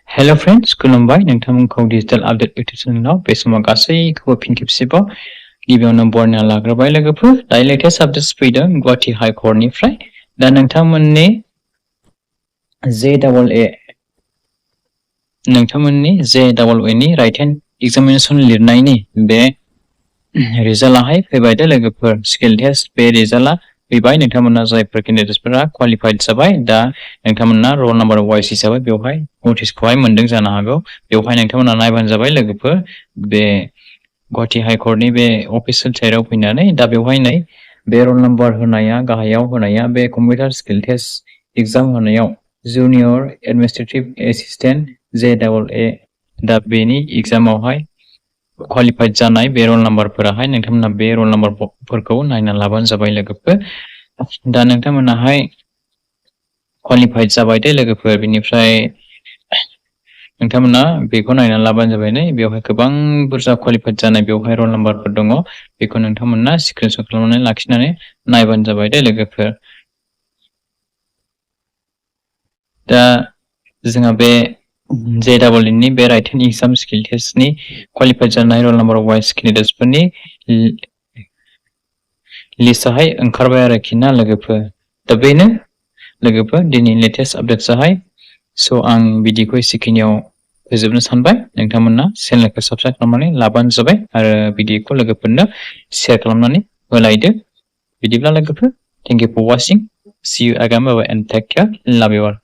Hello friends, खुलुमबाय नोंथांमोनखौ digital update YouTube चेनेलाव बे समाव गासैखौबो फिन खेबसेबाव गिबियावनो बरनायना लाग्रोबाय लोगोफोर दायो लेटेस्ट आपडेट्स फैदों गुवाहाटी हाइ कर्टनिफ्राय दा नोंथांमोननि JEE नि राइट हेन्ड एग्जामिनेशन लिरनायनि बे रिजाल्टआहाय फैबाय दे लोगोफोर स्किल टेस्ट बे रिजाल्टआ फैबाय नोंथांमोना जायफोर केन्डिडेट्सफोरा क्वालिफाइड जाबाय दा नोंथांमोना रोल नम्बर वाइज हिसाबै बेवहाय नटिसखौहाय मोनदों जानो हागौ बेवहाय नोंथांमोना नायबानो जाबाय लोगोफोर बे गुवाहाटी हाइ कर्टनि बे अफिसियेल साइटआव फैनानै दा बेवहाय नै बे रोल नम्बर होनाया गाहायाव होनाया बे कम्पिउटार स्किल टेस्ट एग्जाम होनायाव जुनियर एडमिनिस्ट्रेटिभ एसिस्टेन्ट JEE दा बेनि एग्जामावहाय क्वालिफाइड जानाय बे रोल नम्बरफोराहाय नोंथांमोना बे रोल नम्बरफोरखौ नायना लाबानो जाबाय लोगोफोर दा नोंथांमोनाहाय क्वालिफाइड जाबाय दे लोगोफोर बेनिफ्राय नोंथांमोना बेखौ नायना लाबानो जाबाय नै बेवहाय गोबां बुरजा क्वालिफाइड जानाय बेवहाय रोल नम्बरफोर दङ बेखौ नोंथांमोना स्क्रिनशट खालामनानै लाखिनानै नायबानो जाबाय दे लोगोफोर दा जोंहा बे JEE नि बे राइट हेन्ड एग्जाम स्किल टेस्टनि क्वालिफाइड जानाय रोल नम्बर वाइज केन्डिडेट्सफोरनि लिस्टआहाय ओंखारबाय आरोखि ना लोगोफोर दा बेनो लोगोफोर दिनै लेटेस्ट आपडेट्सआहाय स' आं बिदिखौ एसेखिनियाव फोजोबनो सानबाय नोंथांमोना चेनेलखौ साबस्क्राइब खालामनानै लाबानो जाबाय आरो भिडिअखौ लोगोफोरनो शेयार खालामनानै होलायदो बिदिब्ला लोगोफोर thank you for watching see you again bye bye and take care love you all